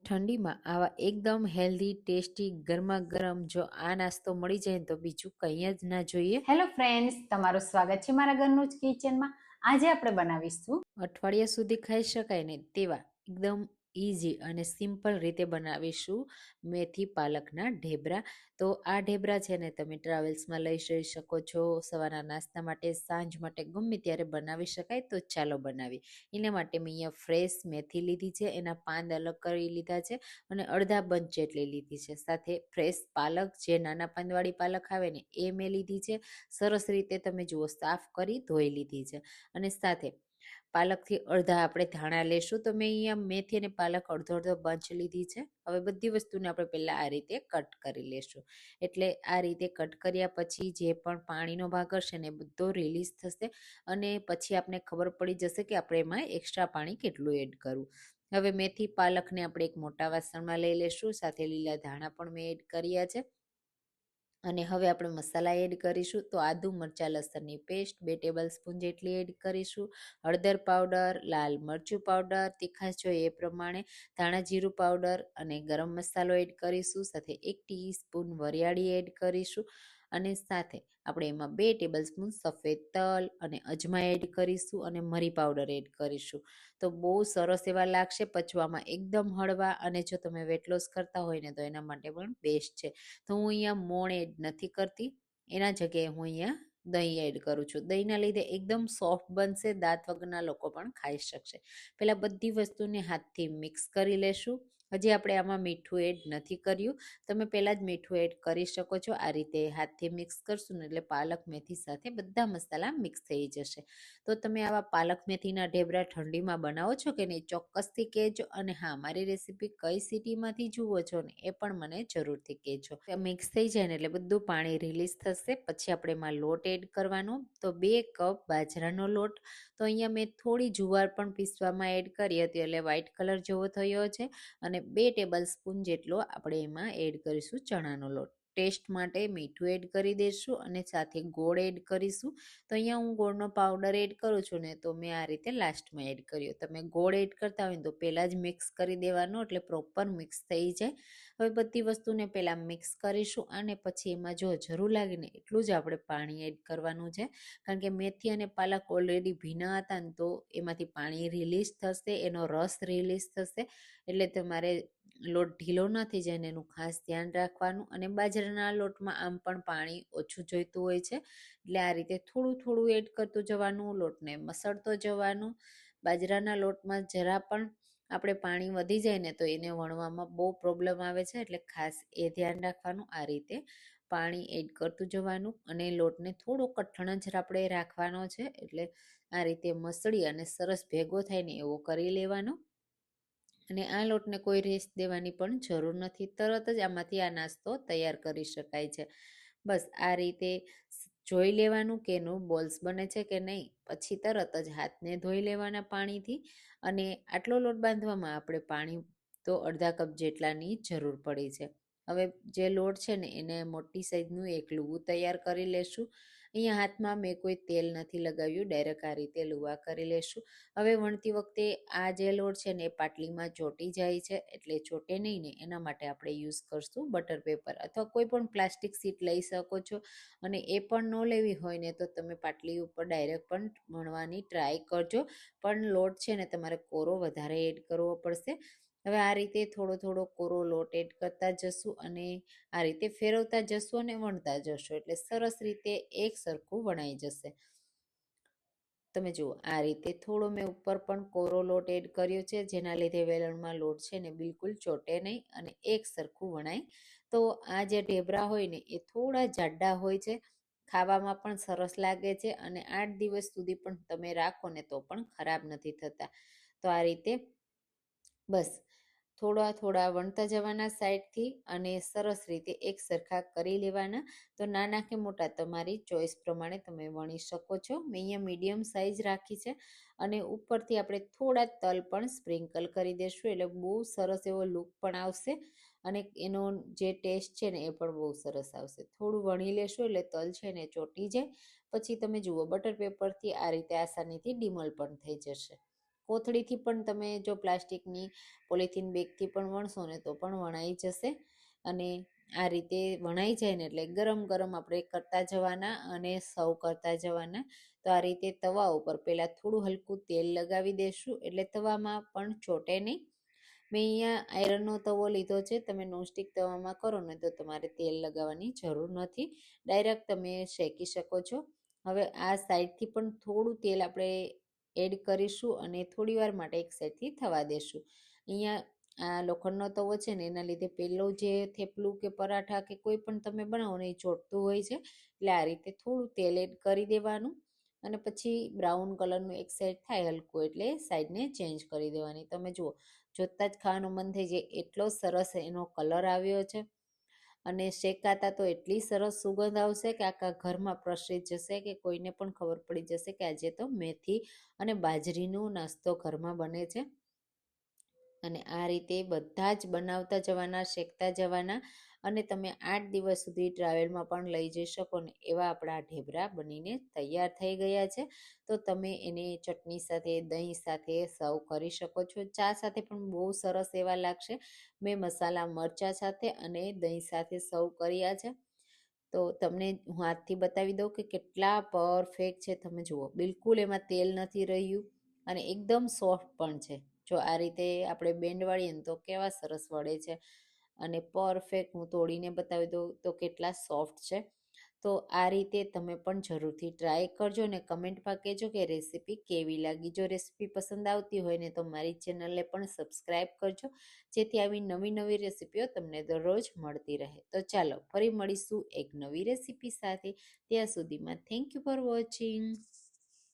ઠંડીમાં આવા એકદમ હેલ્ધી ટેસ્ટી ગરમા ગરમ જો આ નાસ્તો મળી જાય તો બીજું કંઈ જ ના જોઈએ. હેલો ફ્રેન્ડ્સ, તમારું સ્વાગત છે મારા ઘરનું જ કિચનમાં. આજે આપણે બનાવીશું અઠવાડિયા સુધી ખાઈ શકાય ને તેવા એકદમ ઇઝી અને સિમ્પલ રીતે બનાવીશું મેથી પાલકના ઢેબરા. તો આ ઢેબરા છે ને તમે ટ્રાવેલ્સમાં લઈ જઈ શકો છો, સવારના નાસ્તા માટે, સાંજ માટે, ગમે ત્યારે બનાવી શકાય. તો ચાલો બનાવી. એના માટે મેં અહીંયા ફ્રેશ મેથી લીધી છે, એના પાન અલગ કરી લીધા છે અને અડધા બંચ જેટલી લીધી છે. સાથે ફ્રેશ પાલક, જે નાના પાનવાળી પાલક આવે ને એ મેં લીધી છે. સરસ રીતે તમે જુઓ સાફ કરી ધોઈ લીધી છે. અને સાથે પાલકથી અડધા આપણે ધાણા લેશું. તો મેં અહીંયા મેથી અને પાલક અડધો અડધો બંચ લીધી છે. હવે બધી વસ્તુને આપણે પહેલાં આ રીતે કટ કરી લેશું. એટલે આ રીતે કટ કર્યા પછી જે પણ પાણીનો ભાગ હશે ને બધો રિલીઝ થશે અને પછી આપણે ખબર પડી જશે કે આપણે એમાં એક્સ્ટ્રા પાણી કેટલું એડ કરવું. હવે મેથી પાલકને આપણે એક મોટા વાસણમાં લઈ લેશું. સાથે લીલા ધાણા પણ મેં એડ કર્યા છે. અને હવે આપણે મસાલા એડ કરીશું. તો આદુ મરચાં લસણની પેસ્ટ 2 ટેબલ સ્પૂન જેટલી એડ કરીશું. હળદર પાવડર, લાલ મરચું પાવડર, તીખાશ જોઈએ એ પ્રમાણે, ધાણા જીરું પાવડર અને ગરમ મસાલો એડ કરીશું. સાથે 1 ટીસ્પૂન વરિયાળી એડ કરીશું. અને સાથે આપણે એમાં 2 ટેબલ સ્પૂન સફેદ તલ અને અજમા એડ કરીશું અને મરી પાવડર એડ કરીશું. તો બહુ સરસ એવા લાગશે, પચવામાં એકદમ હળવા. અને જો તમે વેટ લોસ કરતા હોય ને તો એના માટે પણ બેસ્ટ છે. તો હું અહીંયા મોણ એડ નથી કરતી, એના જગ્યાએ હું અહીંયા દહીં એડ કરું છું. દહીંના લીધે એકદમ સોફ્ટ બનશે, દાંત વગરના લોકો પણ ખાઈ શકશે. પહેલાં બધી વસ્તુને હાથથી મિક્સ કરી લેશું. હજી આપણે આમાં મીઠું એડ નથી કર્યું, તમે પહેલાં જ મીઠું એડ કરી શકો છો. આ રીતે હાથથી મિક્સ કરશું ને એટલે પાલક મેથી સાથે બધા મસાલા મિક્સ થઈ જશે. તો તમે આવા પાલક મેથીના ઢેબરા ઠંડીમાં બનાવો છો કે નહીં ચોક્કસથી કહેજો. અને હા, મારી રેસીપી કઈ સિટીમાંથી જુઓ છો ને એ પણ મને જરૂરથી કહેજો. મિક્સ થઈ જાય ને એટલે બધું પાણી રિલીઝ થશે. પછી આપણે એમાં લોટ એડ કરવાનો. તો 2 કપ બાજરાનો લોટ. તો અહીંયા મેં થોડી જુવાર પણ પીસવામાં એડ કરી હતી એટલે વ્હાઈટ કલર જેવો થયો છે. અને 2 ટેબલ સ્પૂન જેટલો આપણે એમાં એડ કરીશું ચણાનો લોટ. ટેસ્ટ માટે મીઠું એડ કરી દઈશું અને સાથે ગોળ એડ કરીશું. તો અહીંયા હું ગોળનો પાવડર એડ કરું છું ને તો મેં આ રીતે લાસ્ટમાં એડ કર્યો. તમે ગોળ એડ કરતા હોય ને તો પહેલાં જ મિક્સ કરી દેવાનો એટલે પ્રોપર મિક્સ થઈ જાય. હવે બધી વસ્તુને પહેલાં મિક્સ કરીશું અને પછી એમાં જો જરૂર લાગે ને એટલું જ આપણે પાણી એડ કરવાનું છે. કારણ કે મેથી અને પાલક ઓલરેડી ભીના હતા ને તો એમાંથી પાણી રિલીઝ થશે, એનો રસ રિલીઝ થશે. એટલે તમારે લોટ ઢીલો ન થઈ જાય ને એનું ખાસ ધ્યાન રાખવાનું. અને બાજરાના લોટમાં આમ પણ પાણી ઓછું જોઈતું હોય છે, એટલે આ રીતે થોડું થોડું એડ કરતું જવાનું, લોટને મસળતો જવાનું. બાજરાના લોટમાં જરા પણ આપણે પાણી વધી જાય ને તો એને વણવામાં બહુ પ્રોબ્લેમ આવે છે, એટલે ખાસ એ ધ્યાન રાખવાનું. આ રીતે પાણી એડ કરતું જવાનું અને લોટને થોડો કઠણ જ આપણે રાખવાનો છે. એટલે આ રીતે મસળી અને સરસ ભેગો થાય ને એવો કરી લેવાનો. અને આ લોટને કોઈ રેસ્ટ દેવાની પણ જરૂર નથી, તરત જ આમાંથી આ નાસ્તો તૈયાર કરી શકાય છે. બસ આ રીતે જોઈ લેવાનું કે એનું બોલ્સ બને છે કે નહીં. પછી તરત જ હાથને ધોઈ લેવાના પાણીથી. અને આટલો લોટ બાંધવામાં આપણે પાણી તો અડધા કપ જેટલાની જરૂર પડી છે. હવે જે લોટ છે ને એને મોટી સાઈઝનું એક લુવું તૈયાર કરી લેશું. અહીંયા હાથમાં મેં કોઈ તેલ નથી લગાવ્યું, ડાયરેક્ટ આ રીતે લુવા કરી લેશું. હવે વણતી વખતે આ જે લોટ છે ને એ પાટલીમાં ચોંટી જાય છે, એટલે ચોંટે નહીં ને એના માટે આપણે યુઝ કરશું બટર પેપર અથવા કોઈ પણ પ્લાસ્ટિક શીટ લઈ શકો છો. અને એ પણ ન લેવી હોય ને તો તમે પાટલી ઉપર ડાયરેક્ટ પણ વણવાની ટ્રાય કરજો. પણ લોટ છે ને તમારે કોરો વધારે એડ કરવો પડશે. હવે આ રીતે થોડો થોડો કોરો લોટ એડ કરતા જશું અને આ રીતે ફેરવતા જશું અને વણતા જશું એટલે સરસ રીતે એક સરખું વણાઈ જશે. તમે જુઓ આ રીતે થોડો મેં ઉપર પણ કોરો લોટ એડ કર્યો છે, જેના લીધે વેલણમાં લોટ છે ને બિલકુલ ચોટે નહીં અને એક સરખું વણાય. તો આ જે ઢેબરા હોય ને એ થોડા જાડા હોય છે, ખાવામાં પણ સરસ લાગે છે અને 8 દિવસ સુધી પણ તમે રાખો ને તો પણ ખરાબ નથી થતા. તો આ રીતે બસ થોડા થોડા વણતા જવાના સાઈડથી અને સરસ રીતે એક સરખા કરી લેવાના. તો નાના કે મોટા તમારી ચોઈસ પ્રમાણે તમે વણી શકો છો. મેં અહીંયા મીડિયમ સાઇઝ રાખી છે અને ઉપરથી આપણે થોડા તલ પણ સ્પ્રિંકલ કરી દઈશું એટલે બહુ સરસ એવો લુક પણ આવશે અને એનો જે ટેસ્ટ છે ને એ પણ બહુ સરસ આવશે. થોડું વણી લેશું એટલે તલ છે ને ચોંટી જાય. પછી તમે જુઓ બટર પેપરથી આ રીતે આસાનીથી ડીમોલ પણ થઈ જશે. કોથળીથી પણ તમે જો પ્લાસ્ટિકની પોલિથીન બેગથી પણ વણશો ને તો પણ વણાઈ જશે. અને આ રીતે વણાઈ જાય ને એટલે ગરમ ગરમ આપણે કરતા જવાના અને સર્વ કરતા જવાના. તો આ રીતે તવા ઉપર પહેલાં થોડું હલકું તેલ લગાવી દેશું એટલે તવામાં પણ ચોટે નહીં. મેં અહીંયા આયરનનો તવો લીધો છે. તમે નોનસ્ટિક તવામાં કરો ને તો તમારે તેલ લગાવવાની જરૂર નથી, ડાયરેક્ટ તમે શેકી શકો છો. હવે આ સાઈડથી પણ થોડું તેલ આપણે એડ કરીશું અને થોડી વાર માટે એક સાઈડથી થવા દેશું. અહીંયા આ લોખંડનો તવો છે ને એના લીધે પેલું જે થેપલું કે પરાઠા કે કોઈ પણ તમે બનાવો ને એ ચોટતું હોય છે. એટલે આ રીતે થોડું તેલ એડ કરી દેવાનું અને પછી બ્રાઉન કલરનું એક સાઈડ થાય હલકું એટલે સાઈડને ચેન્જ કરી દેવાની. તમે જુઓ, જોતાં જ ખાવાનું મન થઈ જાય એટલો સરસ એનો કલર આવ્યો છે. અને શેકાતા તો એટલી સરસ સુગંધ આવશે કે આખા ઘરમાં પ્રસરી જશે કે કોઈને પણ ખબર પડી જશે કે આજે તો મેથી અને બાજરીનો નાસ્તો ઘરમાં બને છે. અને આ રીતે બધા જ બનાવતા જવાના, શેકતા જવાના અને તમે 8 દિવસ સુધી ટ્રાવેલમાં પણ લઈ જઈ શકો ને એવા આપણા ઢેબરા બનીને તૈયાર થઈ ગયા છે. તો તમે એને ચટણી સાથે, દહીં સાથે સર્વ કરી શકો છો. ચા સાથે પણ બહુ સરસ એવા લાગશે. મેં મસાલા મરચાં સાથે અને દહીં સાથે સર્વ કર્યા છે. તો તમને હું હાથથી બતાવી દઉં કે કેટલા પરફેક્ટ છે. તમે જુઓ, બિલકુલ એમાં તેલ નથી રહ્યું અને એકદમ સોફ્ટ પણ છે. જો આ રીતે આપણે બેન્ડ વાળીએ ને તો કેવા સરસ વળે છે. અને પરફેક્ટ હું તોડીને બતાવી દઉં તો કેટલા સોફ્ટ છે. તો આ રીતે તમે પણ જરૂરથી ટ્રાય કરજો ને કમેન્ટમાં કહેજો કે રેસીપી કેવી લાગી. જો રેસીપી પસંદ આવતી હોય ને તો મારી ચેનલને પણ સબસ્ક્રાઈબ કરજો, જેથી આવી નવી નવી રેસીપીઓ તમને દરરોજ મળતી રહે. તો ચાલો ફરી મળીશું એક નવી રેસીપી સાથે. ત્યાં સુધીમાં થેન્ક યુ ફોર વોચિંગ.